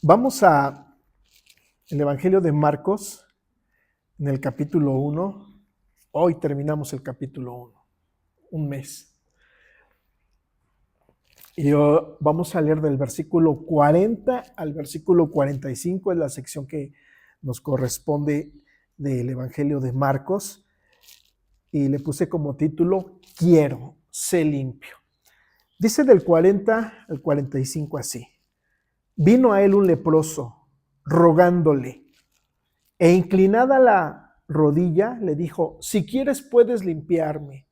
Vamos a el Evangelio de Marcos, en el capítulo 1. Hoy terminamos el capítulo 1, un mes. Y vamos a leer del versículo 40 al versículo 45, es la sección que nos corresponde del Evangelio de Marcos. Y le puse como título, Quiero, sé limpio. Dice del 40 al 45 así. Vino a él un leproso, rogándole, e inclinada la rodilla, le dijo, si quieres puedes limpiarme.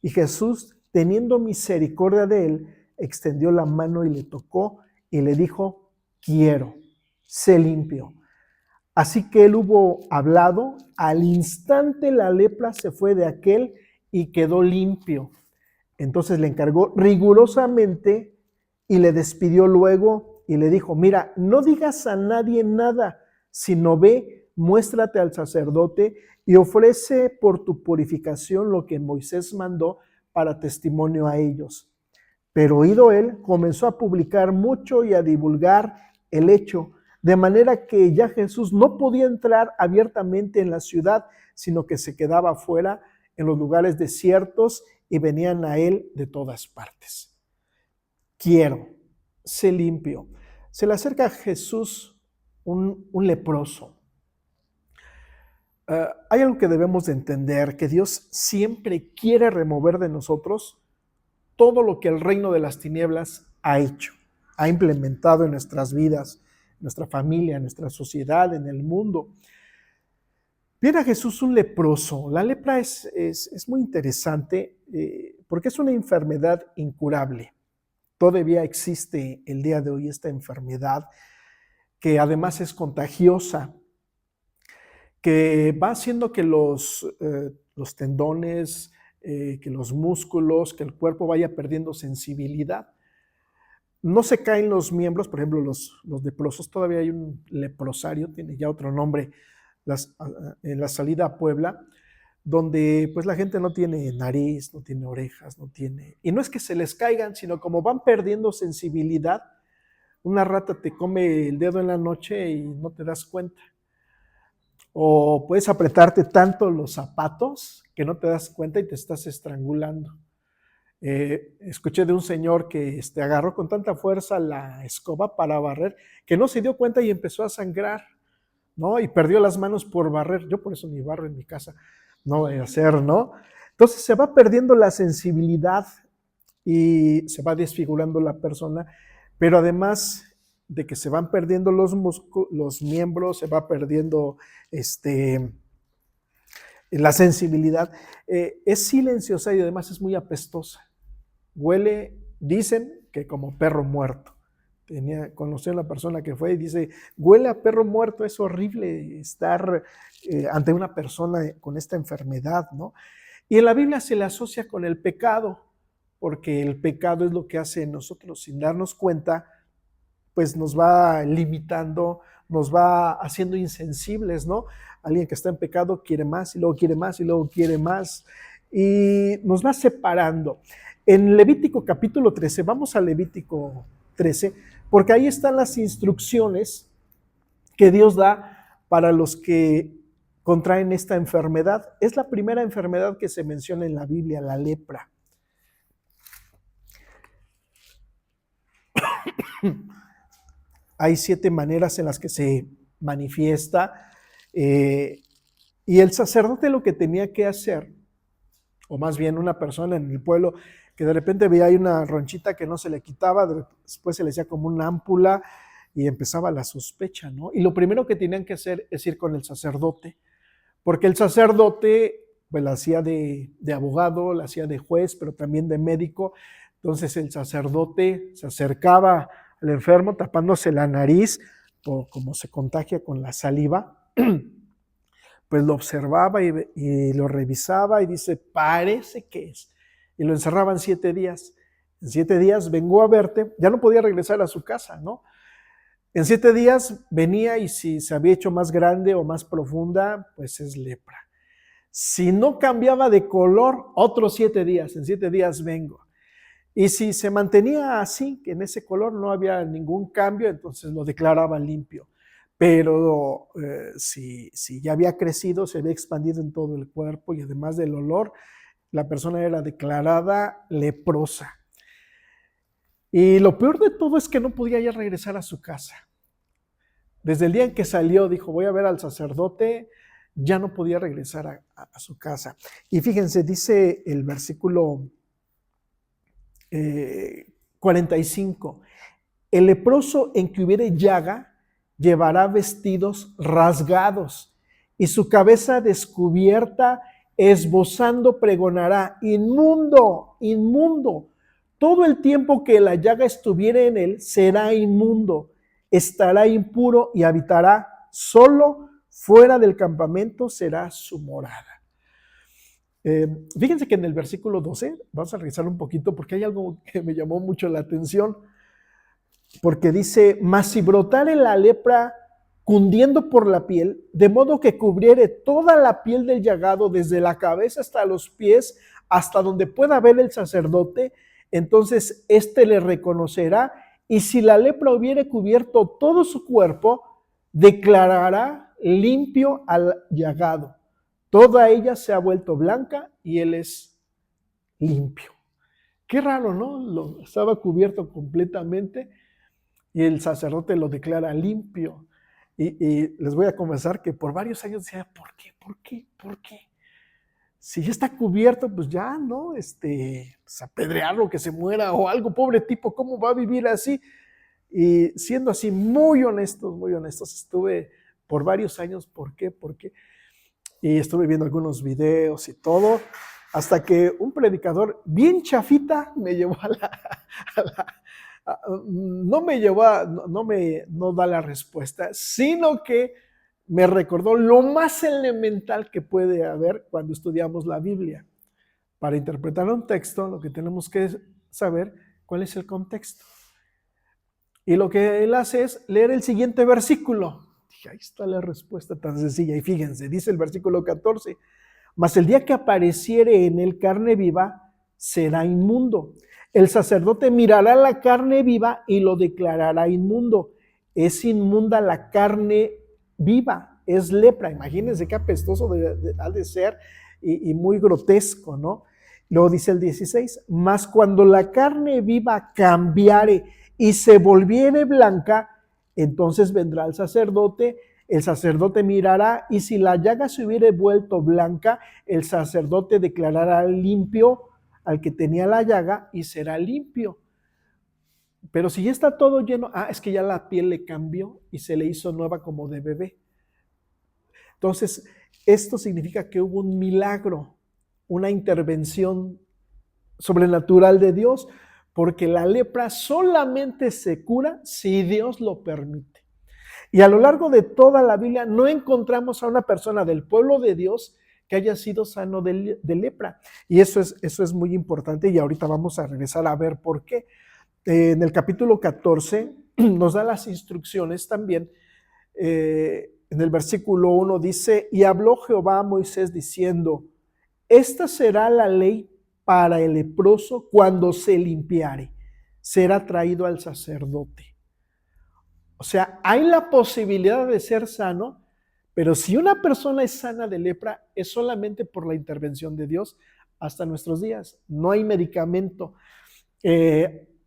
Y Jesús, teniendo misericordia de él, extendió la mano y le tocó, y le dijo, quiero, sé limpio. Así que él hubo hablado, al instante la lepra se fue de aquel y quedó limpio. Entonces le encargó rigurosamente y le despidió luego y le dijo, mira, no digas a nadie nada, sino ve, muéstrate al sacerdote y ofrece por tu purificación lo que Moisés mandó para testimonio a ellos. Pero oído él, comenzó a publicar mucho y a divulgar el hecho, de manera que ya Jesús no podía entrar abiertamente en la ciudad, sino que se quedaba afuera en los lugares desiertos y venían a él de todas partes. Quiero, sé limpio. Se le acerca a Jesús un leproso. Hay algo que debemos de entender, que Dios siempre quiere remover de nosotros todo lo que el reino de las tinieblas ha hecho, ha implementado en nuestras vidas, en nuestra familia, en nuestra sociedad, en el mundo. Viene a Jesús un leproso. La lepra es muy interesante porque es una enfermedad incurable. Todavía existe el día de hoy esta enfermedad que además es contagiosa, que va haciendo que los tendones, que los músculos, que el cuerpo vaya perdiendo sensibilidad. No se caen los miembros, por ejemplo, los leprosos, todavía hay un leprosario, tiene ya otro nombre, en la salida a Puebla, donde pues la gente no tiene nariz, no tiene orejas, no tiene... Y no es que se les caigan, sino como van perdiendo sensibilidad, una rata te come el dedo en la noche y no te das cuenta. O puedes apretarte tanto los zapatos que no te das cuenta y te estás estrangulando. Escuché de un señor que agarró con tanta fuerza la escoba para barrer que no se dio cuenta y empezó a sangrar, ¿no? Y perdió las manos por barrer. Yo por eso ni barro en mi casa, no voy a hacer, ¿no? Entonces se va perdiendo la sensibilidad y se va desfigurando la persona, pero además de que se van perdiendo los miembros, se va perdiendo la sensibilidad, es silenciosa y además es muy apestosa. Huele, dicen que como perro muerto. Conocí a una persona que fue y dice, huele a perro muerto, es horrible estar ante una persona con esta enfermedad, ¿no? Y en la Biblia se le asocia con el pecado, porque el pecado es lo que hace en nosotros sin darnos cuenta, pues nos va limitando, nos va haciendo insensibles, ¿no? Alguien que está en pecado quiere más y luego quiere más y luego quiere más y nos va separando. En Levítico capítulo 13, vamos a Levítico 13, porque ahí están las instrucciones que Dios da para los que contraen esta enfermedad. Es la primera enfermedad que se menciona en la Biblia, la lepra. Hay 7 maneras en las que se manifiesta y el sacerdote lo que tenía que hacer, o más bien una persona en el pueblo que de repente veía ahí una ronchita que no se le quitaba, después se le hacía como una ámpula y empezaba la sospecha, ¿no? Y lo primero que tenían que hacer es ir con el sacerdote, porque el sacerdote pues la hacía de abogado, la hacía de juez, pero también de médico. Entonces el sacerdote se acercaba al enfermo tapándose la nariz, como se contagia con la saliva, pues lo observaba y lo revisaba y dice, parece que es. Y lo encerraban 7 días. En 7 días vengo a verte, ya no podía regresar a su casa, ¿no? En 7 días venía y si se había hecho más grande o más profunda, pues es lepra. Si no cambiaba de color, otros 7 días, en 7 días vengo. Y si se mantenía así, en ese color, no había ningún cambio, entonces lo declaraba limpio. Pero si ya había crecido, se había expandido en todo el cuerpo y además del olor, la persona era declarada leprosa. Y lo peor de todo es que no podía ya regresar a su casa. Desde el día en que salió, dijo, voy a ver al sacerdote, ya no podía regresar a su casa. Y fíjense, dice el versículo 45, el leproso en que hubiere llaga llevará vestidos rasgados y su cabeza descubierta esbozando pregonará, inmundo, inmundo. Todo el tiempo que la llaga estuviere en él será inmundo, estará impuro y habitará solo, fuera del campamento será su morada. Fíjense que en el versículo 12, vamos a revisar un poquito porque hay algo que me llamó mucho la atención, porque dice, mas si brotare la lepra cundiendo por la piel, de modo que cubriere toda la piel del llagado, desde la cabeza hasta los pies, hasta donde pueda ver el sacerdote, entonces éste le reconocerá, y si la lepra hubiere cubierto todo su cuerpo, declarará limpio al llagado. Toda ella se ha vuelto blanca y él es limpio. Qué raro, ¿no? Estaba cubierto completamente y el sacerdote lo declara limpio. Y les voy a confesar que por varios años decía, ¿por qué? ¿Por qué? ¿Por qué? Si ya está cubierto, pues ya, ¿no? Pues apedrearlo, que se muera o algo, pobre tipo, ¿cómo va a vivir así? Y siendo así muy honestos, estuve por varios años, ¿por qué? ¿Por qué? Y estuve viendo algunos videos y todo, hasta que un predicador bien chafita me llevó no me llevó no da la respuesta, sino que me recordó lo más elemental que puede haber cuando estudiamos la Biblia. Para interpretar un texto, lo que tenemos que saber cuál es el contexto. Y lo que él hace es leer el siguiente versículo. Dije, ahí está la respuesta tan sencilla. Y fíjense, dice el versículo 14, mas el día que apareciere en él carne viva, será inmundo. El sacerdote mirará la carne viva y lo declarará inmundo. Es inmunda la carne viva, es lepra. Imagínense qué apestoso ha de ser y muy grotesco, ¿no? Luego dice el 16, mas cuando la carne viva cambiare y se volviere blanca, entonces vendrá el sacerdote mirará, y si la llaga se hubiere vuelto blanca, el sacerdote declarará limpio al que tenía la llaga y será limpio. Pero si ya está todo lleno, es que ya la piel le cambió y se le hizo nueva como de bebé. Entonces, esto significa que hubo un milagro, una intervención sobrenatural de Dios, porque la lepra solamente se cura si Dios lo permite. Y a lo largo de toda la Biblia no encontramos a una persona del pueblo de Dios que haya sido sano de lepra. Y eso es muy importante y ahorita vamos a regresar a ver por qué. En el capítulo 14 nos da las instrucciones también. En el versículo 1 dice, y habló Jehová a Moisés diciendo, esta será la ley para el leproso cuando se limpiare, será traído al sacerdote. O sea, hay la posibilidad de ser sano, pero si una persona es sana de lepra, es solamente por la intervención de Dios hasta nuestros días. No hay medicamento.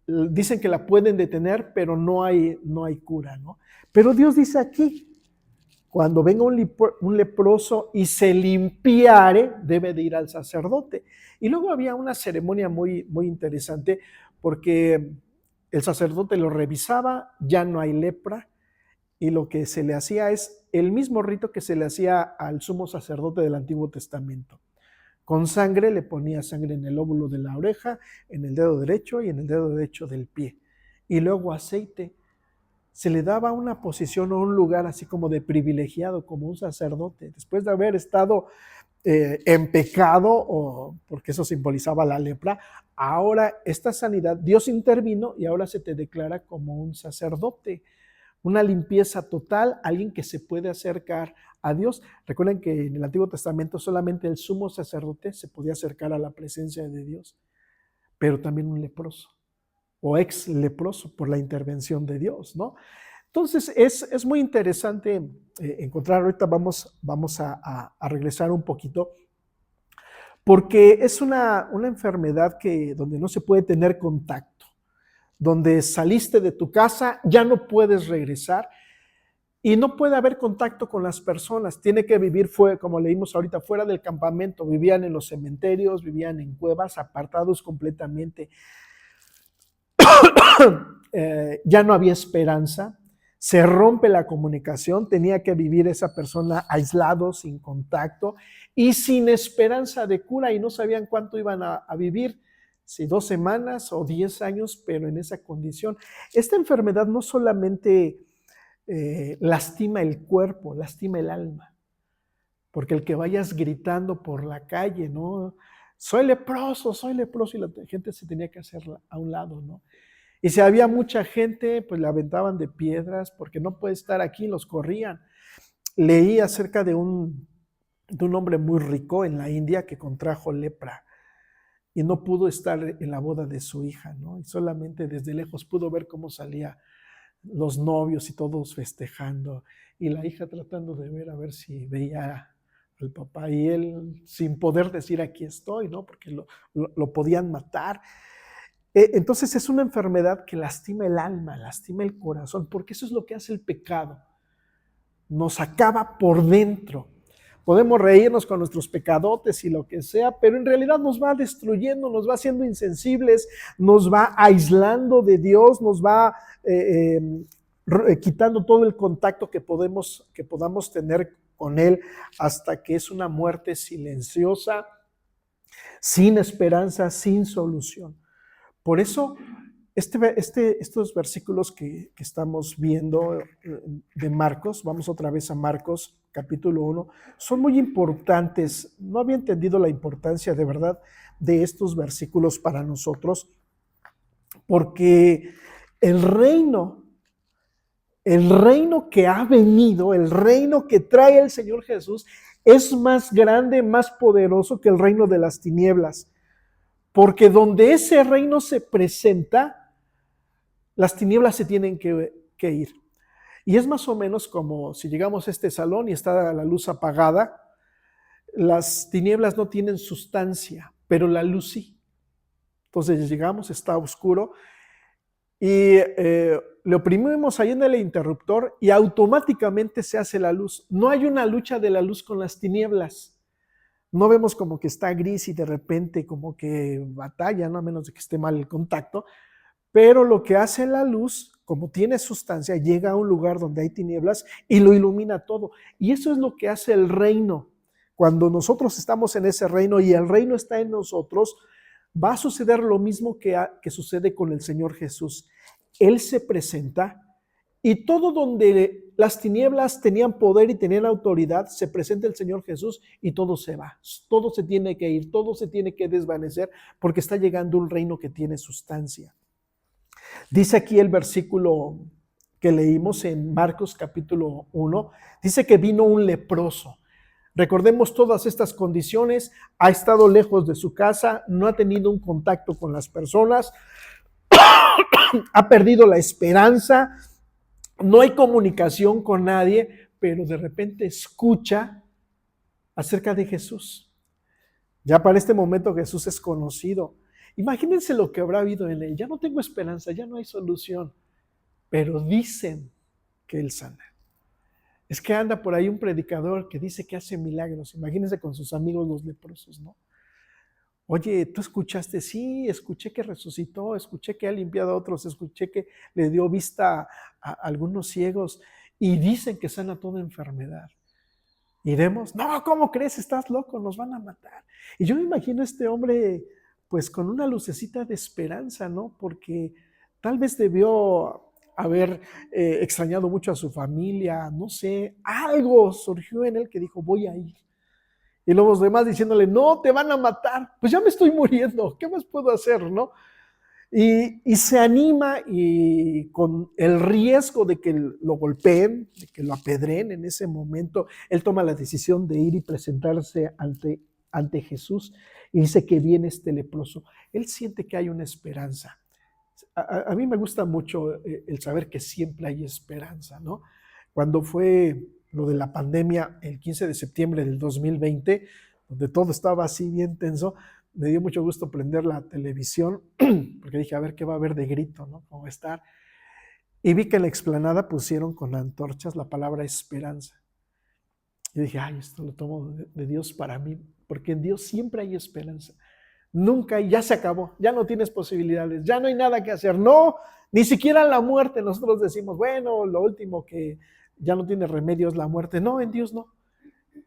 Dicen que la pueden detener, pero no hay cura, ¿no? Pero Dios dice aquí, cuando venga un leproso y se limpiare, debe de ir al sacerdote. Y luego había una ceremonia muy, muy interesante, porque el sacerdote lo revisaba, ya no hay lepra, y lo que se le hacía es el mismo rito que se le hacía al sumo sacerdote del Antiguo Testamento. Con sangre, le ponía sangre en el óvulo de la oreja, en el dedo derecho y en el dedo derecho del pie. Y luego aceite. Se le daba una posición o un lugar así como de privilegiado, como un sacerdote, después de haber estado en pecado, porque eso simbolizaba la lepra. Ahora esta sanidad, Dios intervino y ahora se te declara como un sacerdote, una limpieza total, alguien que se puede acercar a Dios. Recuerden que en el Antiguo Testamento solamente el sumo sacerdote se podía acercar a la presencia de Dios, pero también un leproso o ex leproso por la intervención de Dios, ¿no? Entonces es muy interesante encontrar, ahorita vamos a regresar un poquito, porque es una enfermedad donde no se puede tener contacto, donde saliste de tu casa, ya no puedes regresar y no puede haber contacto con las personas. Tiene que vivir, como leímos ahorita, fuera del campamento. Vivían en los cementerios, vivían en cuevas, apartados completamente. Ya no había esperanza. Se rompe la comunicación. Tenía que vivir esa persona aislado, sin contacto y sin esperanza de cura. Y no sabían cuánto iban a vivir, si 2 semanas o 10 años, pero en esa condición. Esta enfermedad no solamente lastima el cuerpo, lastima el alma, porque el que vayas gritando por la calle, ¿no? Soy leproso, y la gente se tenía que hacer a un lado, ¿no? Y si había mucha gente, pues le aventaban de piedras, porque no puede estar aquí, los corrían. Leí acerca de un hombre muy rico en la India que contrajo lepra y no pudo estar en la boda de su hija, ¿no? Y solamente desde lejos pudo ver cómo salía los novios y todos festejando, y la hija tratando de ver a ver si veía al papá, y él sin poder decir aquí estoy, ¿no? Porque lo podían matar. Entonces es una enfermedad que lastima el alma, lastima el corazón, porque eso es lo que hace el pecado. Nos acaba por dentro. Podemos reírnos con nuestros pecadotes y lo que sea, pero en realidad nos va destruyendo, nos va haciendo insensibles, nos va aislando de Dios, nos va quitando todo el contacto que podamos tener con Él, hasta que es una muerte silenciosa, sin esperanza, sin solución. Por eso, estos versículos que estamos viendo de Marcos, vamos otra vez a Marcos capítulo 1, son muy importantes. No había entendido la importancia de verdad de estos versículos para nosotros, porque el reino que ha venido, el reino que trae el Señor Jesús, es más grande, más poderoso que el reino de las tinieblas. Porque donde ese reino se presenta, las tinieblas se tienen que ir. Y es más o menos como si llegamos a este salón y está la luz apagada. Las tinieblas no tienen sustancia, pero la luz sí. Entonces llegamos, está oscuro y le oprimimos ahí en el interruptor y automáticamente se hace la luz. No hay una lucha de la luz con las tinieblas. No vemos como que está gris y de repente como que batalla, ¿no? A menos de que esté mal el contacto. Pero lo que hace la luz, como tiene sustancia, llega a un lugar donde hay tinieblas y lo ilumina todo. Y eso es lo que hace el reino. Cuando nosotros estamos en ese reino y el reino está en nosotros, va a suceder lo mismo que sucede con el Señor Jesús. Él se presenta y todo donde las tinieblas tenían poder y tenían autoridad, se presenta el Señor Jesús y todo se va. Todo se tiene que ir, todo se tiene que desvanecer, porque está llegando un reino que tiene sustancia. Dice aquí el versículo que leímos en Marcos capítulo 1, dice que vino un leproso. Recordemos todas estas condiciones: ha estado lejos de su casa, no ha tenido un contacto con las personas, ha perdido la esperanza, no hay comunicación con nadie, pero de repente escucha acerca de Jesús. Ya para este momento Jesús es conocido. Imagínense lo que habrá habido en él. Ya no tengo esperanza, ya no hay solución, pero dicen que él sana. Es que anda por ahí un predicador que dice que hace milagros. Imagínense con sus amigos los leprosos, ¿no? Oye, ¿tú escuchaste? Sí, escuché que resucitó, escuché que ha limpiado a otros, escuché que le dio vista a algunos ciegos y dicen que sana toda enfermedad. ¿Iremos? No, ¿cómo crees? Estás loco, nos van a matar. Y yo me imagino a este hombre pues con una lucecita de esperanza, ¿no? Porque tal vez debió haber extrañado mucho a su familia, no sé, algo surgió en él que dijo, voy a ir. Y los demás diciéndole, no, te van a matar, pues ya me estoy muriendo, ¿qué más puedo hacer, no? Y se anima, y con el riesgo de que lo golpeen, de que lo apedreen en ese momento, él toma la decisión de ir y presentarse ante Jesús. y dice que viene este leproso. Él siente que hay una esperanza. A mí me gusta mucho el saber que siempre hay esperanza, ¿no? Cuando fue lo de la pandemia, el 15 de septiembre del 2020, donde todo estaba así bien tenso, me dio mucho gusto prender la televisión, porque dije, a ver qué va a haber de grito, ¿no? ¿Cómo va a estar? Y vi que en la explanada pusieron con antorchas la palabra esperanza. Y dije, ay, esto lo tomo de Dios para mí, porque en Dios siempre hay esperanza. Nunca, ya se acabó, ya no tienes posibilidades, ya no hay nada que hacer. No, ni siquiera la muerte. Nosotros decimos, bueno, lo último que ya no tiene remedio es la muerte. No, en Dios no.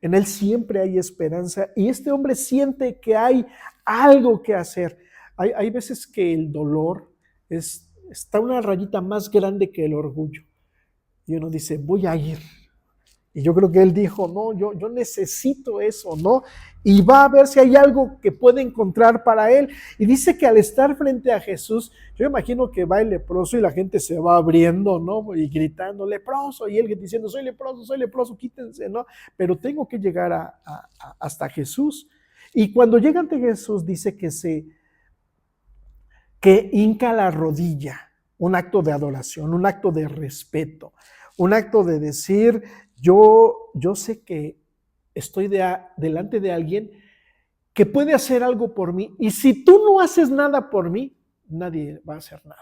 En Él siempre hay esperanza. Y este hombre siente que hay algo que hacer. Hay veces que el dolor está una rayita más grande que el orgullo. Y uno dice, voy a ir. Y yo creo que él dijo, no, yo necesito eso, ¿no? Y va a ver si hay algo que puede encontrar para él. Y dice que al estar frente a Jesús, yo imagino que va el leproso y la gente se va abriendo, ¿no? Y gritando, leproso, y él diciendo, soy leproso, quítense, ¿no? Pero tengo que llegar hasta Jesús. Y cuando llega ante Jesús, dice que hinca la rodilla, un acto de adoración, un acto de respeto, un acto de decir, yo sé que estoy delante de alguien que puede hacer algo por mí, y si tú no haces nada por mí, nadie va a hacer nada.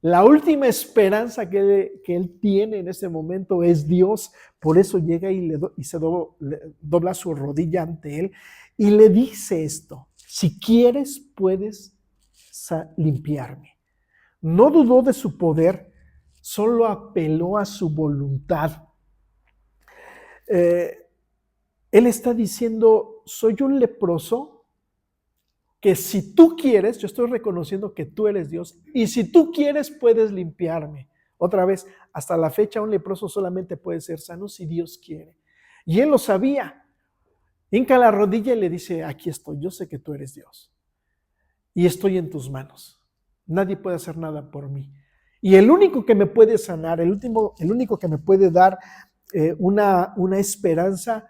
La última esperanza que él tiene en ese momento es Dios. Por eso llega y se dobla su rodilla ante él y le dice esto: si quieres, puedes limpiarme. No dudó de su poder, solo apeló a su voluntad. Él está diciendo, soy un leproso que si tú quieres, yo estoy reconociendo que tú eres Dios, y si tú quieres puedes limpiarme. Otra vez, hasta la fecha un leproso solamente puede ser sano si Dios quiere. Y él lo sabía. Hinca la rodilla y le dice, aquí estoy, yo sé que tú eres Dios y estoy en tus manos. Nadie puede hacer nada por mí. Y el único que me puede sanar, el único que me puede dar una esperanza,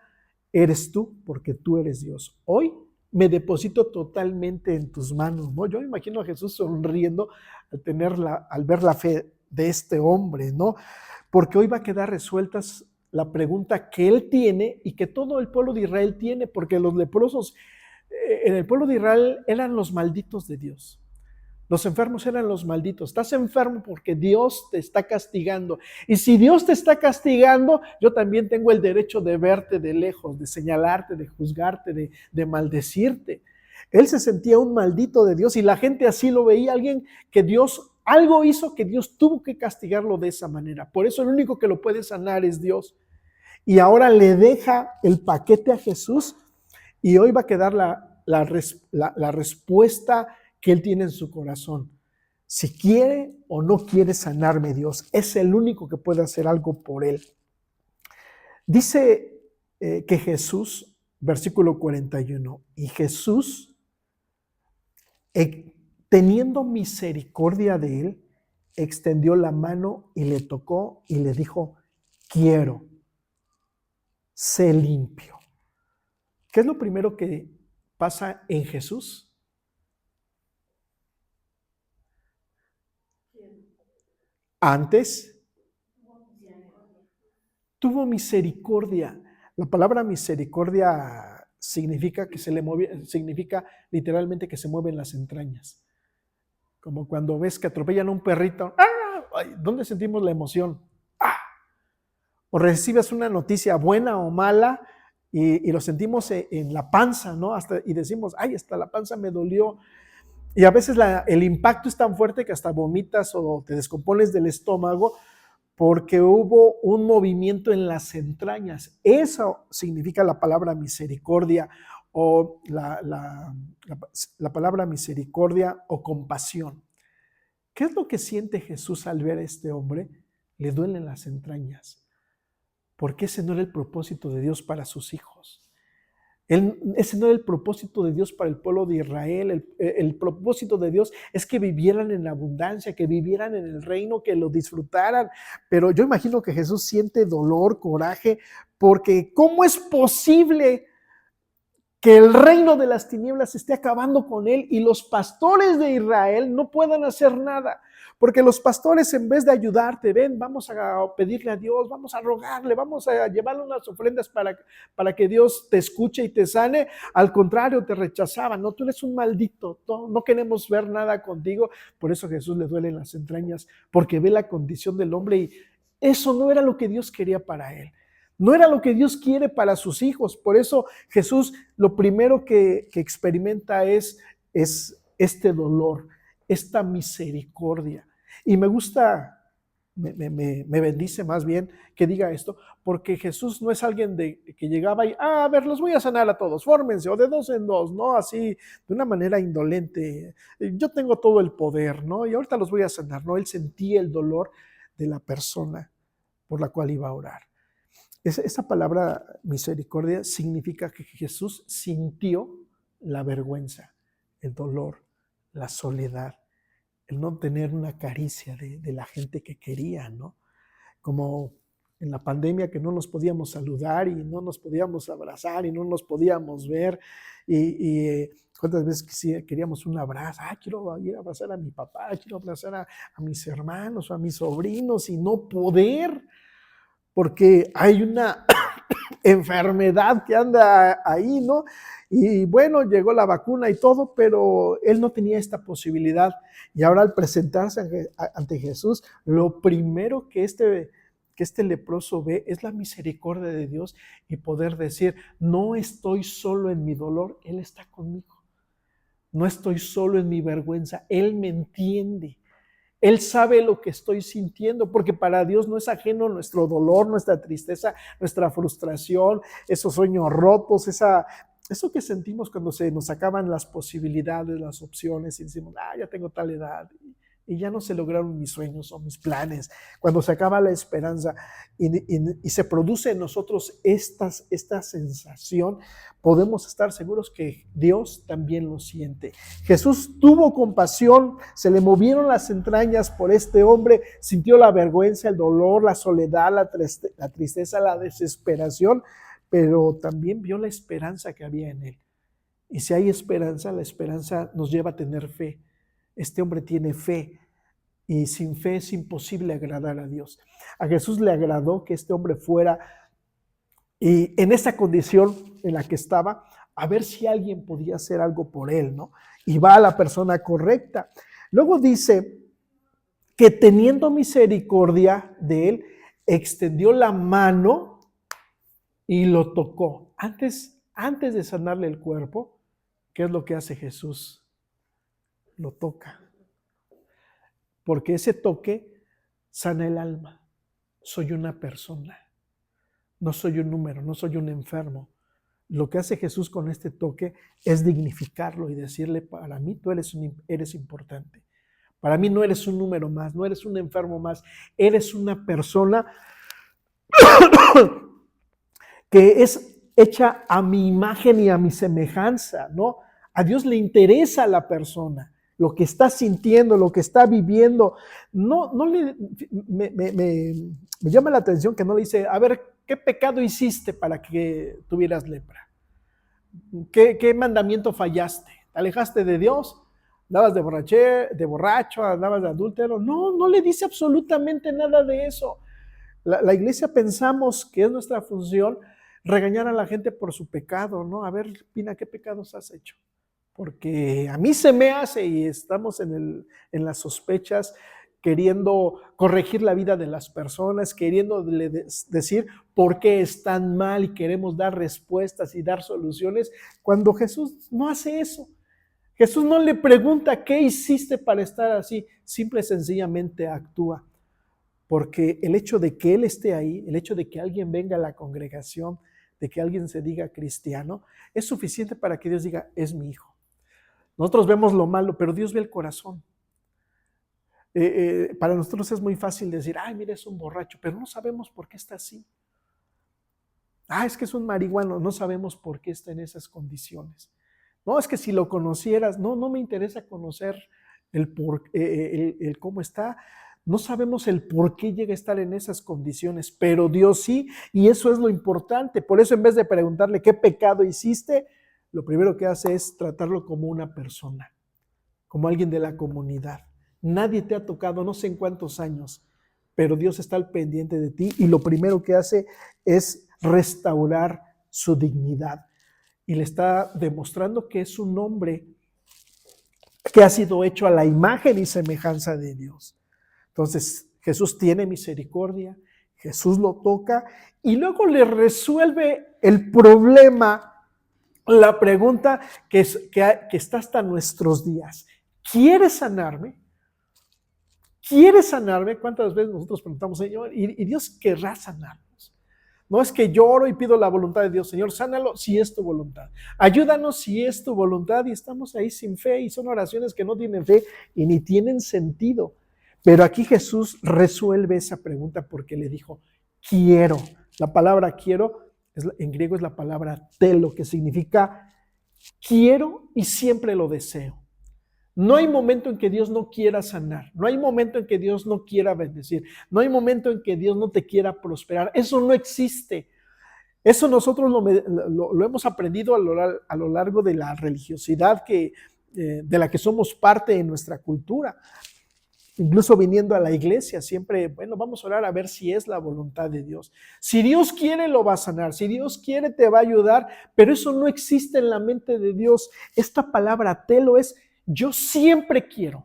eres tú, porque tú eres Dios. Hoy me deposito totalmente en tus manos, ¿no? Yo me imagino a Jesús sonriendo al ver la fe de este hombre, ¿no? Porque hoy va a quedar resueltas la pregunta que él tiene y que todo el pueblo de Israel tiene, porque los leprosos en el pueblo de Israel eran los malditos de Dios. Los enfermos eran los malditos. Estás enfermo porque Dios te está castigando. Y si Dios te está castigando, yo también tengo el derecho de verte de lejos, de señalarte, de juzgarte, de maldecirte. Él se sentía un maldito de Dios y la gente así lo veía, alguien que Dios, algo hizo que Dios tuvo que castigarlo de esa manera. Por eso el único que lo puede sanar es Dios. Y ahora le deja el paquete a Jesús y hoy va a quedar la respuesta que él tiene en su corazón. Si quiere o no quiere sanarme Dios, es el único que puede hacer algo por él. Dice que Jesús, versículo 41, y Jesús, teniendo misericordia de él, extendió la mano y le tocó y le dijo, quiero, sé limpio. ¿Qué es lo primero que pasa en Jesús? Antes tuvo misericordia. La palabra misericordia significa significa literalmente que se mueven las entrañas. Como cuando ves que atropellan a un perrito, ¡ah! ¿Dónde sentimos la emoción? ¡Ah! O recibes una noticia buena o mala y lo sentimos en la panza, ¿no? Y decimos, ay, hasta la panza me dolió. Y a veces el impacto es tan fuerte que hasta vomitas o te descompones del estómago porque hubo un movimiento en las entrañas. Eso significa la palabra misericordia o la palabra misericordia o compasión. ¿Qué es lo que siente Jesús al ver a este hombre? Le duelen las entrañas, porque ese no era el propósito de Dios para sus hijos. Ese no era el propósito de Dios para el pueblo de Israel. El propósito de Dios es que vivieran en abundancia, que vivieran en el reino, que lo disfrutaran. Pero yo imagino que Jesús siente dolor, coraje, porque ¿cómo es posible que el reino de las tinieblas esté acabando con él y los pastores de Israel no puedan hacer nada. Porque los pastores, en vez de ayudarte, ven, vamos a pedirle a Dios, vamos a rogarle, vamos a llevarle unas ofrendas para que Dios te escuche y te sane. Al contrario, te rechazaban. No, tú eres un maldito, no queremos ver nada contigo. Por eso a Jesús le duelen las entrañas, porque ve la condición del hombre y eso no era lo que Dios quería para él. No era lo que Dios quiere para sus hijos. Por eso Jesús lo primero que experimenta es este dolor, esta misericordia. Y me gusta, me bendice más bien que diga esto, porque Jesús no es alguien que llegaba y, a ver, los voy a sanar a todos, fórmense, o de dos en dos, ¿no? Así, de una manera indolente. Yo tengo todo el poder, ¿no? Y ahorita los voy a sanar, ¿no? Él sentía el dolor de la persona por la cual iba a orar. Esa palabra misericordia significa que Jesús sintió la vergüenza, el dolor, la soledad, el no tener una caricia de la gente que quería, ¿no? Como en la pandemia que no nos podíamos saludar y no nos podíamos abrazar y no nos podíamos ver y cuántas veces queríamos un abrazo, quiero ir a abrazar a mi papá, quiero abrazar a mis hermanos o a mis sobrinos y no poder, porque hay una enfermedad que anda ahí, ¿no? Y bueno, llegó la vacuna y todo, pero él no tenía esta posibilidad. Y ahora al presentarse ante Jesús, lo primero que este leproso ve es la misericordia de Dios y poder decir, no estoy solo en mi dolor, Él está conmigo. No estoy solo en mi vergüenza, Él me entiende. Él sabe lo que estoy sintiendo, porque para Dios no es ajeno nuestro dolor, nuestra tristeza, nuestra frustración, esos sueños rotos, eso que sentimos cuando se nos acaban las posibilidades, las opciones y decimos, ya tengo tal edad y ya no se lograron mis sueños o mis planes. Cuando se acaba la esperanza y se produce en nosotros esta sensación, podemos estar seguros que Dios también lo siente. Jesús tuvo compasión, se le movieron las entrañas por este hombre, sintió la vergüenza, el dolor, la soledad, la tristeza, la desesperación, pero también vio la esperanza que había en él. Y si hay esperanza, la esperanza nos lleva a tener fe. Este hombre tiene fe y sin fe es imposible agradar a Dios. A Jesús le agradó que este hombre fuera y en esa condición en la que estaba, a ver si alguien podía hacer algo por él, ¿no? Y va a la persona correcta. Luego dice que teniendo misericordia de él, extendió la mano y lo tocó. Antes de sanarle el cuerpo, ¿qué es lo que hace Jesús? Lo toca. Porque ese toque sana el alma. Soy una persona. No soy un número, no soy un enfermo. Lo que hace Jesús con este toque es dignificarlo y decirle, para mí tú eres importante. Para mí no eres un número más, no eres un enfermo más. Eres una persona que es hecha a mi imagen y a mi semejanza, ¿no? A Dios le interesa la persona, lo que está sintiendo, lo que está viviendo. Me llama la atención que no le dice, a ver, ¿qué pecado hiciste para que tuvieras lepra? ¿Qué mandamiento fallaste? ¿Te alejaste de Dios? ¿Andabas de borracho? ¿Andabas de adúltero? No le dice absolutamente nada de eso. La iglesia pensamos que es nuestra función regañar a la gente por su pecado, ¿no? A ver, Pina, ¿qué pecados has hecho? Porque a mí se me hace y estamos en las sospechas queriendo corregir la vida de las personas, queriendo decir por qué están mal y queremos dar respuestas y dar soluciones, cuando Jesús no hace eso. Jesús no le pregunta qué hiciste para estar así, simple y sencillamente actúa. Porque el hecho de que Él esté ahí, el hecho de que alguien venga a la congregación, de que alguien se diga cristiano, es suficiente para que Dios diga, es mi hijo. Nosotros vemos lo malo, pero Dios ve el corazón. Para nosotros es muy fácil decir, mira, es un borracho, pero no sabemos por qué está así. Es que es un marihuano, no sabemos por qué está en esas condiciones. No, es que si lo conocieras, no me interesa conocer el cómo está. No sabemos el por qué llega a estar en esas condiciones, pero Dios sí, y eso es lo importante. Por eso en vez de preguntarle qué pecado hiciste, lo primero que hace es tratarlo como una persona, como alguien de la comunidad. Nadie te ha tocado, no sé en cuántos años, pero Dios está al pendiente de ti y lo primero que hace es restaurar su dignidad. Y le está demostrando que es un hombre que ha sido hecho a la imagen y semejanza de Dios. Entonces, Jesús tiene misericordia, Jesús lo toca y luego le resuelve el problema, la pregunta que está hasta nuestros días. ¿Quieres sanarme? ¿Quieres sanarme? ¿Cuántas veces nosotros preguntamos, Señor, y Dios querrá sanarnos? No es que yo oro y pido la voluntad de Dios, Señor, sánalo si es tu voluntad. Ayúdanos si es tu voluntad, y estamos ahí sin fe y son oraciones que no tienen fe y ni tienen sentido. Pero aquí Jesús resuelve esa pregunta porque le dijo, quiero. La palabra quiero en griego es la palabra telo, que significa quiero y siempre lo deseo. No hay momento en que Dios no quiera sanar, no hay momento en que Dios no quiera bendecir, no hay momento en que Dios no te quiera prosperar. Eso no existe. Eso nosotros lo hemos aprendido a lo largo de la religiosidad de la que somos parte en nuestra cultura. Incluso viniendo a la iglesia, siempre, bueno, vamos a orar a ver si es la voluntad de Dios. Si Dios quiere, lo va a sanar. Si Dios quiere, te va a ayudar, pero eso no existe en la mente de Dios. Esta palabra telo es yo siempre quiero.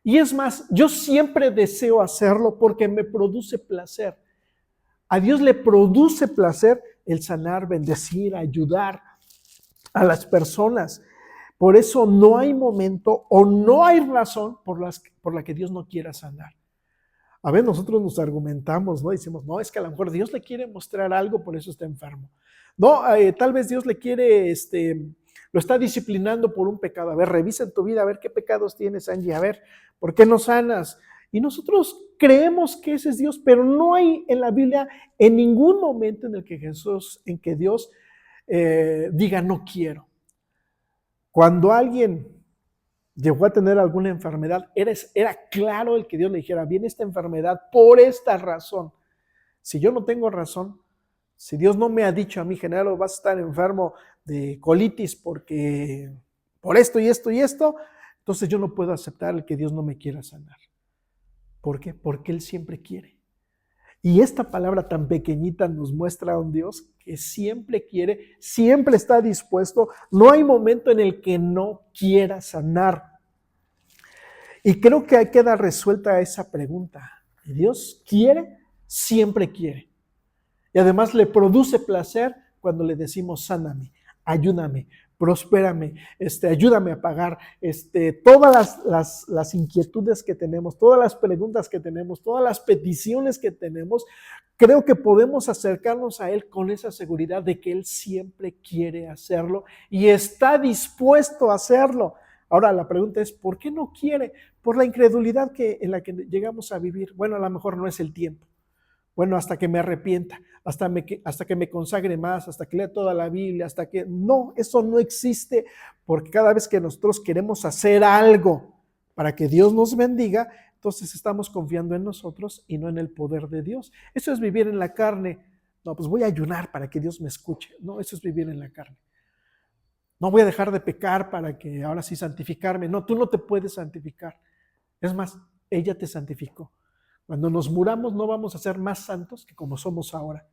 Y es más, yo siempre deseo hacerlo porque me produce placer. A Dios le produce placer el sanar, bendecir, ayudar a las personas. Por eso no hay momento o no hay razón por la que Dios no quiera sanar. A veces nosotros nos argumentamos, ¿no? Decimos, no, es que a lo mejor Dios le quiere mostrar algo, por eso está enfermo. No, tal vez Dios le quiere, lo está disciplinando por un pecado. A ver, revisa en tu vida, a ver qué pecados tienes, Angie, a ver, ¿por qué no sanas? Y nosotros creemos que ese es Dios, pero no hay en la Biblia en ningún momento en el que Dios diga no quiero. Cuando alguien llegó a tener alguna enfermedad, era claro el que Dios le dijera, viene esta enfermedad por esta razón. Si yo no tengo razón, si Dios no me ha dicho a mí, Genaro, vas a estar enfermo de colitis porque por esto y esto y esto, entonces yo no puedo aceptar el que Dios no me quiera sanar. ¿Por qué? Porque Él siempre quiere. Y esta palabra tan pequeñita nos muestra a un Dios que siempre quiere, siempre está dispuesto. No hay momento en el que no quiera sanar. Y creo que queda resuelta esa pregunta. Y Dios quiere, siempre quiere. Y además le produce placer cuando le decimos, sáname, ayúdame, prospérame, ayúdame a pagar todas las inquietudes que tenemos, todas las preguntas que tenemos, todas las peticiones que tenemos. Creo que podemos acercarnos a Él con esa seguridad de que Él siempre quiere hacerlo y está dispuesto a hacerlo. Ahora la pregunta es, ¿por qué no quiere? Por la incredulidad en la que llegamos a vivir. Bueno, a lo mejor no es el tiempo. Bueno, hasta que me arrepienta, hasta que me consagre más, hasta que lea toda la Biblia, hasta que... No, eso no existe, porque cada vez que nosotros queremos hacer algo para que Dios nos bendiga, entonces estamos confiando en nosotros y no en el poder de Dios. Eso es vivir en la carne. No, pues voy a ayunar para que Dios me escuche. No, eso es vivir en la carne. No voy a dejar de pecar para que ahora sí santificarme. No, tú no te puedes santificar. Es más, ella te santificó. Cuando nos muramos no vamos a ser más santos que como somos ahora.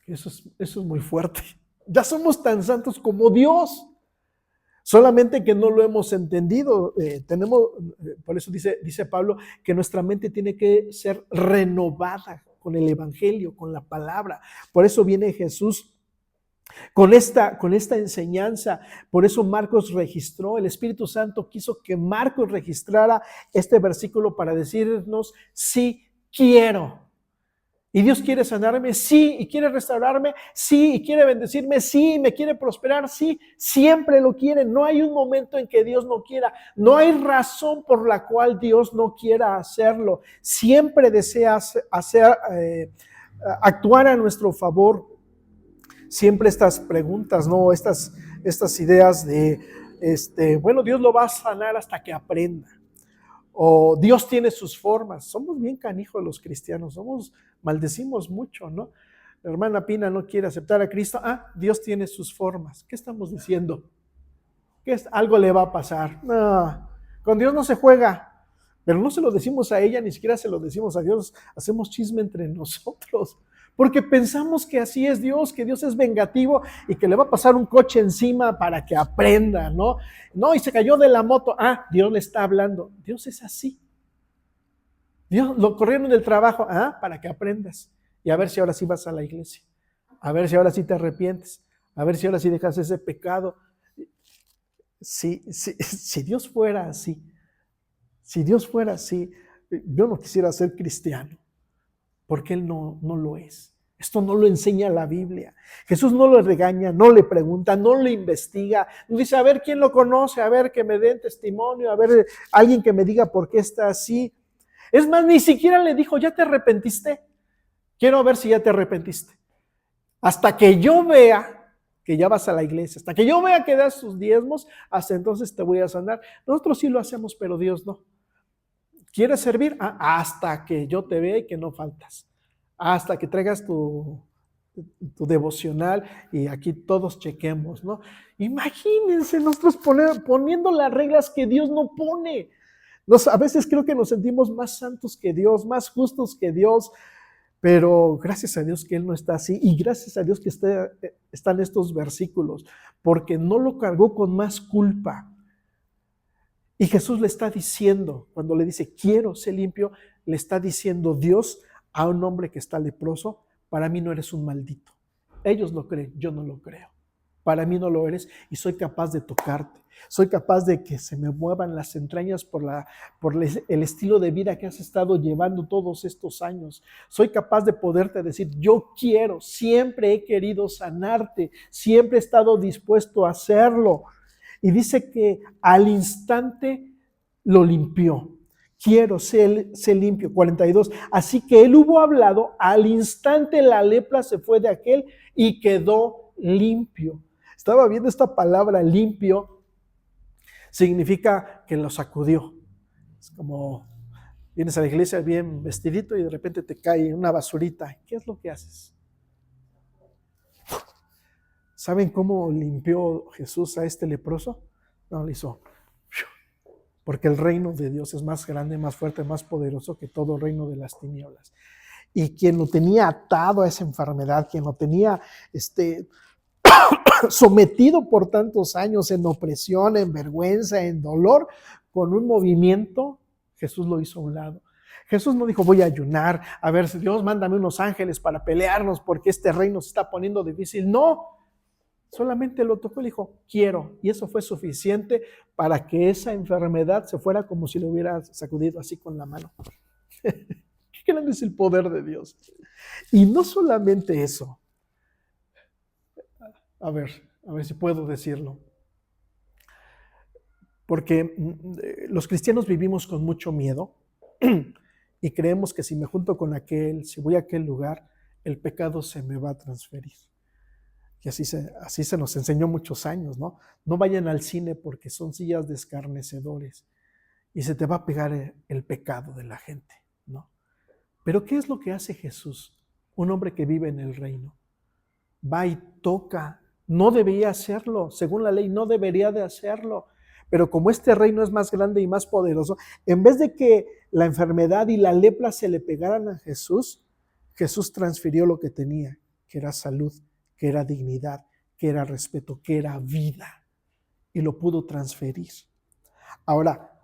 Eso es muy fuerte. Ya somos tan santos como Dios. Solamente que no lo hemos entendido. Por eso dice Pablo que nuestra mente tiene que ser renovada con el Evangelio, con la palabra. Por eso viene Jesús con esta enseñanza. Por eso Marcos registró, el Espíritu Santo quiso que Marcos registrara este versículo para decirnos, sí quiero. ¿Y Dios quiere sanarme? Sí. ¿Y quiere restaurarme? Sí. ¿Y quiere bendecirme? Sí. ¿Me quiere prosperar? Sí. Siempre lo quiere. No hay un momento en que Dios no quiera. No hay razón por la cual Dios no quiera hacerlo. Siempre desea actuar a nuestro favor. Siempre estas preguntas, ¿no? Estas ideas de, bueno, Dios lo va a sanar hasta que aprenda. O Dios tiene sus formas. Somos bien canijos los cristianos, maldecimos mucho, ¿no? la hermana Pina no quiere aceptar a Cristo. Dios tiene sus formas. ¿Qué estamos diciendo? Algo le va a pasar. No, con Dios no se juega. Pero no se lo decimos a ella, ni siquiera se lo decimos a Dios. Hacemos chisme entre nosotros. Porque pensamos que así es Dios, que Dios es vengativo y que le va a pasar un coche encima para que aprenda, ¿no? No, y se cayó de la moto. Dios le está hablando. Dios es así. Dios lo corrieron del trabajo. Para que aprendas. Y a ver si ahora sí vas a la iglesia. A ver si ahora sí te arrepientes. A ver si ahora sí dejas ese pecado. Si Dios fuera así, yo no quisiera ser cristiano, porque Él no lo es. Esto no lo enseña la Biblia. Jesús no lo regaña, no le pregunta, no le investiga. No dice, a ver quién lo conoce, a ver que me den testimonio, a ver alguien que me diga por qué está así. Es más, ni siquiera le dijo, ¿ya te arrepentiste? Quiero ver si ya te arrepentiste. Hasta que yo vea que ya vas a la iglesia, hasta que yo vea que das tus diezmos, hasta entonces te voy a sanar. Nosotros sí lo hacemos, pero Dios no. ¿Quieres servir? Hasta que yo te vea y que no faltas. Hasta que traigas tu devocional y aquí todos chequemos, ¿no? Imagínense nosotros poniendo las reglas que Dios no pone. A veces creo que nos sentimos más santos que Dios, más justos que Dios, pero gracias a Dios que Él no está así y gracias a Dios que están estos versículos, porque no lo cargó con más culpa. Y Jesús le está diciendo, cuando le dice, quiero ser limpio, le está diciendo Dios a un hombre que está leproso, para mí no eres un maldito. Ellos lo creen, yo no lo creo. Para mí no lo eres y soy capaz de tocarte. Soy capaz de que se me muevan las entrañas por el estilo de vida que has estado llevando todos estos años. Soy capaz de poderte decir, yo quiero, siempre he querido sanarte, siempre he estado dispuesto a hacerlo. Y dice que al instante lo limpió. Quiero ser limpio. 42. Así que él hubo hablado, al instante la lepra se fue de aquel y quedó limpio. Estaba viendo esta palabra limpio, significa que lo sacudió. Es como vienes a la iglesia bien vestidito y de repente te cae una basurita. ¿Qué es lo que haces? ¿Saben cómo limpió Jesús a este leproso? No, le hizo. Porque el reino de Dios es más grande, más fuerte, más poderoso que todo reino de las tinieblas. Y quien lo tenía atado a esa enfermedad, quien lo tenía sometido por tantos años en opresión, en vergüenza, en dolor, con un movimiento, Jesús lo hizo a un lado. Jesús no dijo, voy a ayunar, a ver si Dios, mándame unos ángeles para pelearnos porque este reino se está poniendo difícil. No, solamente lo tocó y dijo, quiero. Y eso fue suficiente para que esa enfermedad se fuera como si lo hubiera sacudido así con la mano. Qué grande es el poder de Dios. Y no solamente eso. A ver si puedo decirlo. Porque los cristianos vivimos con mucho miedo y creemos que si me junto con aquel, si voy a aquel lugar, el pecado se me va a transferir. Y así se nos enseñó muchos años, ¿no? No vayan al cine porque son sillas de escarnecedores y se te va a pegar el pecado de la gente, ¿no? Pero ¿qué es lo que hace Jesús? Un hombre que vive en el reino. Va y toca. No debería hacerlo, según la ley no debería de hacerlo. Pero como este reino es más grande y más poderoso, en vez de que la enfermedad y la lepra se le pegaran a Jesús, Jesús transfirió lo que tenía, que era salud, que era dignidad, que era respeto, que era vida, y lo pudo transferir. Ahora,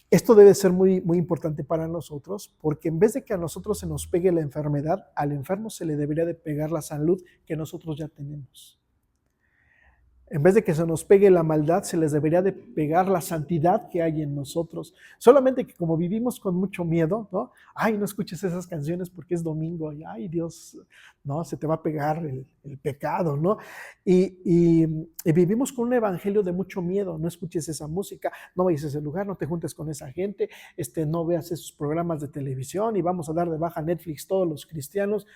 esto debe ser muy, muy importante para nosotros, porque en vez de que a nosotros se nos pegue la enfermedad, al enfermo se le debería de pegar la salud que nosotros ya tenemos. En vez de que se nos pegue la maldad, se les debería de pegar la santidad que hay en nosotros. Solamente que como vivimos con mucho miedo, ¿no? Ay, no escuches esas canciones porque es domingo. Y, ay, Dios, no, se te va a pegar el pecado, ¿no? Y vivimos con un evangelio de mucho miedo. No escuches esa música, no vayas a ese lugar, no te juntes con esa gente, no veas esos programas de televisión y vamos a dar de baja Netflix todos los cristianos.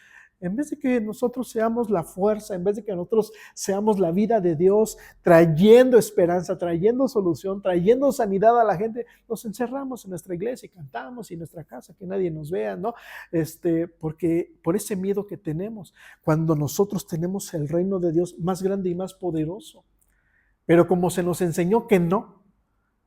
En vez de que nosotros seamos la fuerza, en vez de que nosotros seamos la vida de Dios, trayendo esperanza, trayendo solución, trayendo sanidad a la gente, nos encerramos en nuestra iglesia y cantamos y en nuestra casa, que nadie nos vea, ¿no? Porque por ese miedo que tenemos, cuando nosotros tenemos el reino de Dios más grande y más poderoso. Pero como se nos enseñó que no,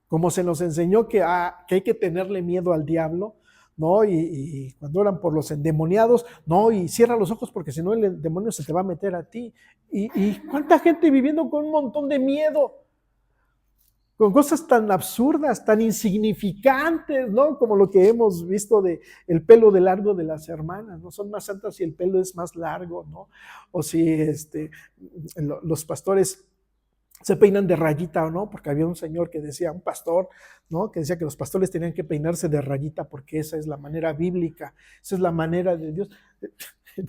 como se nos enseñó que hay que tenerle miedo al diablo, ¿no? Y cuando oran por los endemoniados, no, y cierra los ojos porque si no el demonio se te va a meter a ti. Y cuánta gente viviendo con un montón de miedo, con cosas tan absurdas, tan insignificantes, ¿no? Como lo que hemos visto de el pelo de largo de las hermanas, ¿no? Son más santas si el pelo es más largo, ¿no? O si los pastores se peinan de rayita o no, porque había un señor que decía, un pastor, ¿no? Que decía que los pastores tenían que peinarse de rayita porque esa es la manera bíblica, esa es la manera de Dios.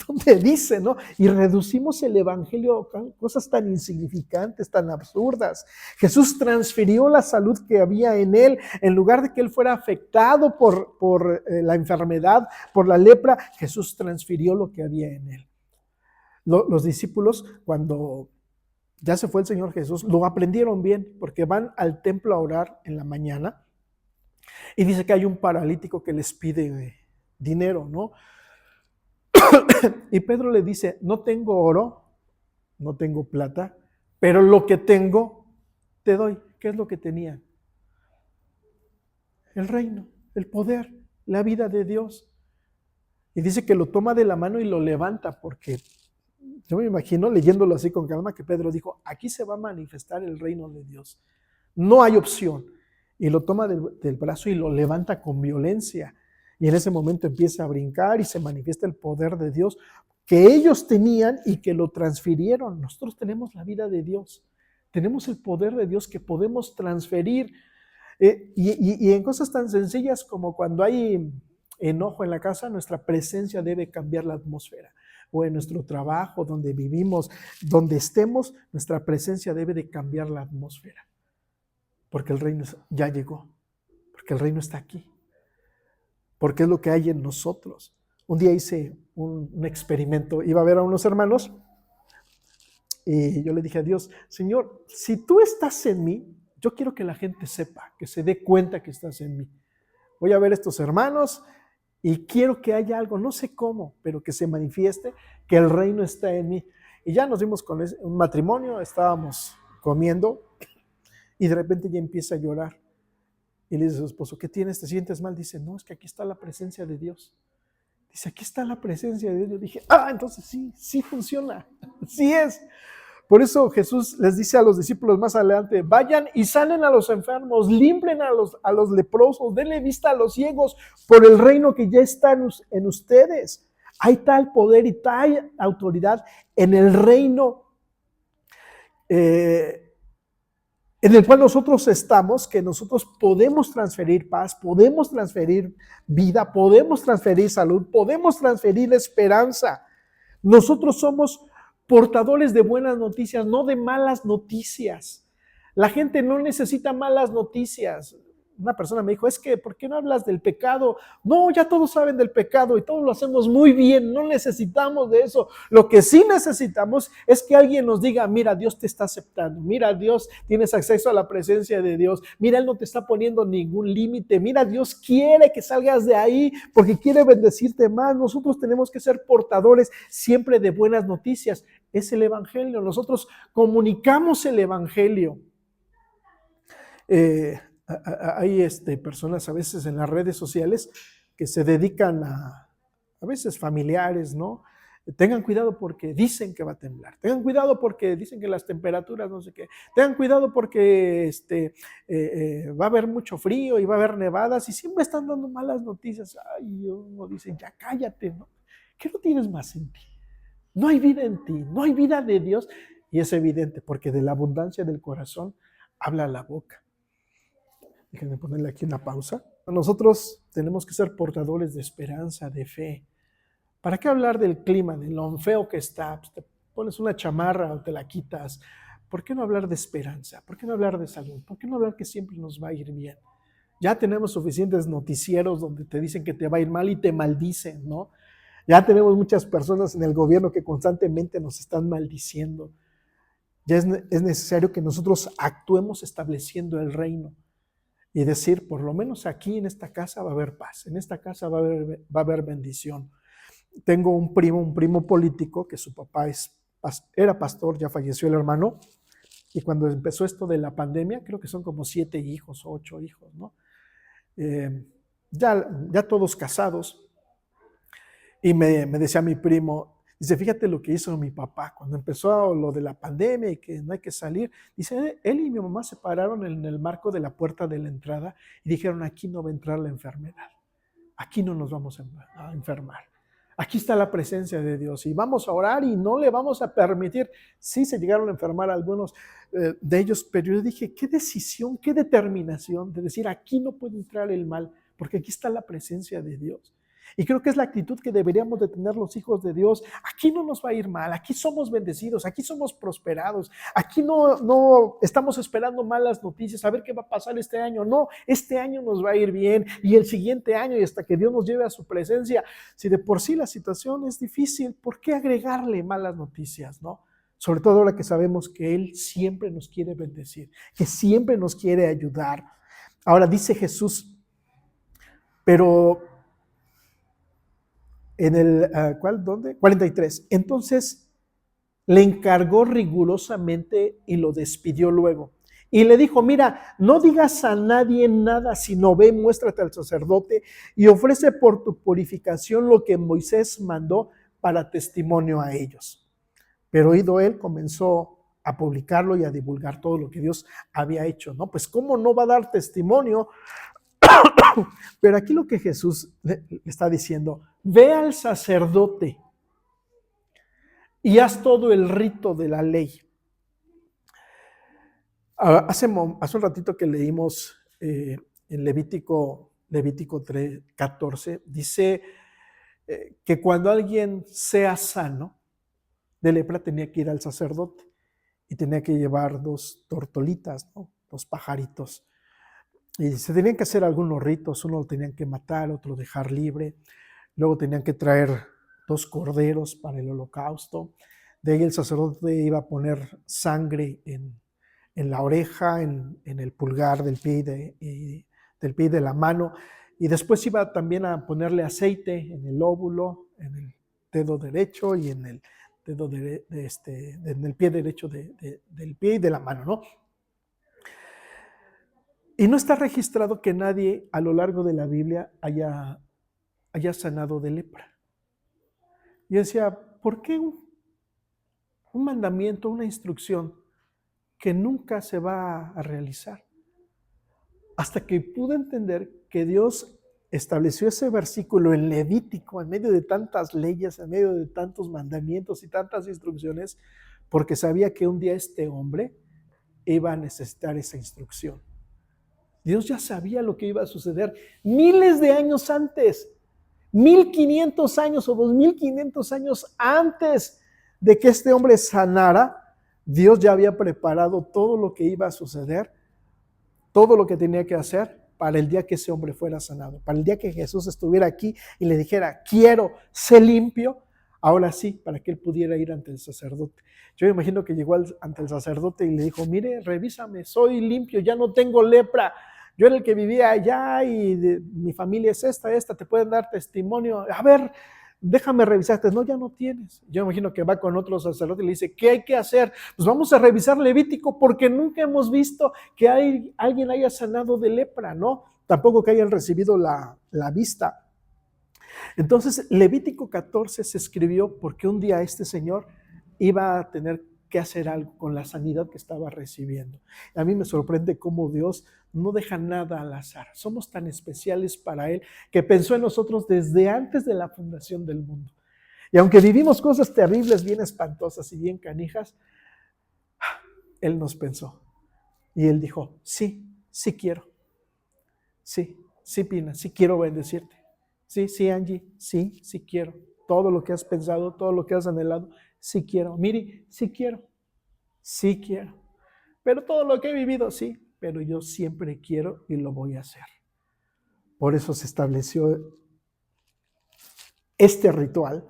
¿Dónde dice, no? Y reducimos el evangelio a cosas tan insignificantes, tan absurdas. Jesús transfirió la salud que había en él, en lugar de que él fuera afectado por la enfermedad, por la lepra, Jesús transfirió lo que había en él. Los discípulos, cuando ya se fue el Señor Jesús, lo aprendieron bien, porque van al templo a orar en la mañana y dice que hay un paralítico que les pide dinero, ¿no? Y Pedro le dice, no tengo oro, no tengo plata, pero lo que tengo te doy. ¿Qué es lo que tenía? El reino, el poder, la vida de Dios. Y dice que lo toma de la mano y lo levanta, porque yo me imagino leyéndolo así con calma que Pedro dijo, aquí se va a manifestar el reino de Dios. No hay opción. Y lo toma del brazo y lo levanta con violencia. Y en ese momento empieza a brincar y se manifiesta el poder de Dios que ellos tenían y que lo transfirieron. Nosotros tenemos la vida de Dios. Tenemos el poder de Dios que podemos transferir. Y en cosas tan sencillas como cuando hay enojo en la casa, nuestra presencia debe cambiar la atmósfera. O en nuestro trabajo, donde vivimos, donde estemos, nuestra presencia debe de cambiar la atmósfera. Porque el reino ya llegó, porque el reino está aquí, porque es lo que hay en nosotros. Un día hice un experimento, iba a ver a unos hermanos y yo le dije a Dios, Señor, si tú estás en mí, yo quiero que la gente sepa, que se dé cuenta que estás en mí. Voy a ver a estos hermanos y quiero que haya algo, no sé cómo, pero que se manifieste, que el reino está en mí. Y ya nos dimos con un matrimonio, estábamos comiendo y de repente ella empieza a llorar. Y le dice a su esposo, ¿qué tienes? ¿Te sientes mal? Dice, no, es que aquí está la presencia de Dios. Dice, aquí está la presencia de Dios. Yo dije, entonces sí funciona, sí es. Por eso Jesús les dice a los discípulos más adelante, vayan y sanen a los enfermos, limpien a los leprosos, denle vista a los ciegos por el reino que ya está en ustedes. Hay tal poder y tal autoridad en el reino en el cual nosotros estamos, que nosotros podemos transferir paz, podemos transferir vida, podemos transferir salud, podemos transferir esperanza. Nosotros somos portadores de buenas noticias, no de malas noticias. La gente no necesita malas noticias. Una persona me dijo, es que, ¿por qué no hablas del pecado? No, ya todos saben del pecado y todos lo hacemos muy bien, no necesitamos de eso. Lo que sí necesitamos es que alguien nos diga, mira, Dios te está aceptando, mira, Dios, tienes acceso a la presencia de Dios, mira, Él no te está poniendo ningún límite, mira, Dios quiere que salgas de ahí porque quiere bendecirte más. Nosotros tenemos que ser portadores siempre de buenas noticias. Es el evangelio, nosotros comunicamos el evangelio. Hay personas a veces en las redes sociales que se dedican a veces familiares, ¿no? Tengan cuidado porque dicen que va a temblar, tengan cuidado porque dicen que las temperaturas no sé qué, tengan cuidado porque va a haber mucho frío y va a haber nevadas y siempre están dando malas noticias. Ay, uno dice, ya cállate, ¿no? ¿Qué no tienes más en ti? No hay vida en ti, no hay vida de Dios. Y es evidente porque de la abundancia del corazón habla la boca. Déjenme ponerle aquí una pausa. Nosotros tenemos que ser portadores de esperanza, de fe. ¿Para qué hablar del clima, de lo feo que está? Pues te pones una chamarra o te la quitas. ¿Por qué no hablar de esperanza? ¿Por qué no hablar de salud? ¿Por qué no hablar que siempre nos va a ir bien? Ya tenemos suficientes noticieros donde te dicen que te va a ir mal y te maldicen, ¿no? Ya tenemos muchas personas en el gobierno que constantemente nos están maldiciendo. Ya es necesario que nosotros actuemos estableciendo el reino y decir, por lo menos aquí en esta casa va a haber paz, en esta casa va a haber bendición. Tengo un primo político que su papá era pastor, ya falleció el hermano, y cuando empezó esto de la pandemia, creo que son como 7 hijos, 8 hijos, ¿no? Ya todos casados, y me decía mi primo, dice, fíjate lo que hizo mi papá cuando empezó lo de la pandemia y que no hay que salir. Dice, él y mi mamá se pararon en el marco de la puerta de la entrada y dijeron, aquí no va a entrar la enfermedad, aquí no nos vamos a enfermar. Aquí está la presencia de Dios y vamos a orar y no le vamos a permitir. Sí se llegaron a enfermar algunos de ellos, pero yo dije, qué decisión, qué determinación de decir, aquí no puede entrar el mal, porque aquí está la presencia de Dios. Y creo que es la actitud que deberíamos de tener los hijos de Dios. Aquí no nos va a ir mal, aquí somos bendecidos, aquí somos prosperados, aquí no estamos esperando malas noticias, a ver qué va a pasar este año. No, este año nos va a ir bien y el siguiente año y hasta que Dios nos lleve a su presencia. Si de por sí la situación es difícil, ¿por qué agregarle malas noticias, no? Sobre todo ahora que sabemos que Él siempre nos quiere bendecir, que siempre nos quiere ayudar. Ahora dice Jesús, pero en el, ¿cuál? ¿Dónde? 43. Entonces le encargó rigurosamente y lo despidió luego. Y le dijo, mira, no digas a nadie nada, sino ve, muéstrate al sacerdote y ofrece por tu purificación lo que Moisés mandó para testimonio a ellos. Pero oído él, comenzó a publicarlo y a divulgar todo lo que Dios había hecho, ¿no? Pues cómo no va a dar testimonio. Pero aquí lo que Jesús le está diciendo, ve al sacerdote y haz todo el rito de la ley. Hace un ratito que leímos en Levítico 3:14, dice que cuando alguien sea sano de lepra tenía que ir al sacerdote y tenía que llevar 2 tortolitas, ¿no? 2 pajaritos. Y se tenían que hacer algunos ritos, uno lo tenían que matar, otro dejar libre, luego tenían que traer 2 corderos para el holocausto. De ahí el sacerdote iba a poner sangre en la oreja, en el pulgar del pie y de la mano, y después iba también a ponerle aceite en el lóbulo, en el dedo derecho y en el dedo en el pie derecho del pie y de la mano, ¿no? Y no está registrado que nadie a lo largo de la Biblia haya sanado de lepra. Yo decía, ¿por qué un mandamiento, una instrucción que nunca se va a realizar? Hasta que pude entender que Dios estableció ese versículo en Levítico, en medio de tantas leyes, en medio de tantos mandamientos y tantas instrucciones, porque sabía que un día este hombre iba a necesitar esa instrucción. Dios ya sabía lo que iba a suceder miles de años antes, 1500 años o 2500 años antes de que este hombre sanara. Dios ya había preparado todo lo que iba a suceder, todo lo que tenía que hacer para el día que ese hombre fuera sanado, para el día que Jesús estuviera aquí y le dijera, quiero, sé limpio, ahora sí, para que él pudiera ir ante el sacerdote. Yo me imagino que llegó ante el sacerdote y le dijo, mire, revísame, soy limpio, ya no tengo lepra, yo era el que vivía allá y mi familia es esta, te pueden dar testimonio, a ver, déjame revisarte. No, ya no tienes. Yo me imagino que va con otro sacerdote y le dice, ¿qué hay que hacer? Pues vamos a revisar Levítico porque nunca hemos visto que alguien haya sanado de lepra, ¿no? Tampoco que hayan recibido la vista. Entonces, Levítico 14 se escribió porque un día este señor iba a tener que hacer algo con la sanidad que estaba recibiendo. A mí me sorprende cómo Dios no deja nada al azar. Somos tan especiales para Él que pensó en nosotros desde antes de la fundación del mundo. Y aunque vivimos cosas terribles, bien espantosas y bien canijas, Él nos pensó. Y Él dijo, sí, sí quiero. Sí, sí, Pina, sí quiero bendecirte. Sí, sí, Angie, sí, sí quiero. Todo lo que has pensado, todo lo que has anhelado, sí quiero. Miri, sí quiero. Sí quiero. Pero todo lo que he vivido, sí, pero yo siempre quiero y lo voy a hacer. Por eso se estableció este ritual.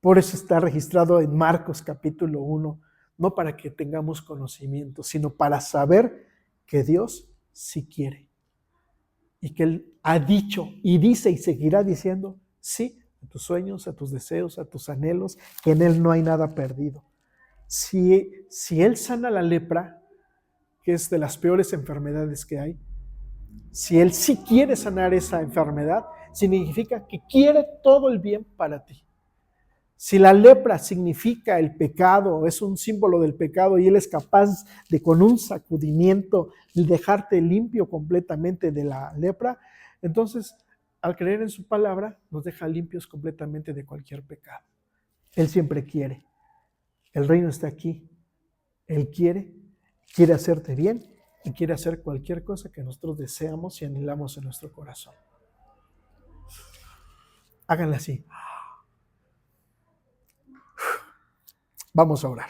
Por eso está registrado en Marcos capítulo 1, no para que tengamos conocimiento, sino para saber que Dios sí quiere. Y que Él ha dicho y dice y seguirá diciendo sí a tus sueños, a tus deseos, a tus anhelos, que en Él no hay nada perdido. Si Él sana la lepra, que es de las peores enfermedades que hay, si Él sí quiere sanar esa enfermedad, significa que quiere todo el bien para ti. Si la lepra significa el pecado, es un símbolo del pecado y Él es capaz de con un sacudimiento dejarte limpio completamente de la lepra, entonces al creer en su palabra nos deja limpios completamente de cualquier pecado. Él siempre quiere. El reino está aquí. Él quiere hacerte bien y quiere hacer cualquier cosa que nosotros deseamos y anhelamos en nuestro corazón. Háganla así. Vamos a orar.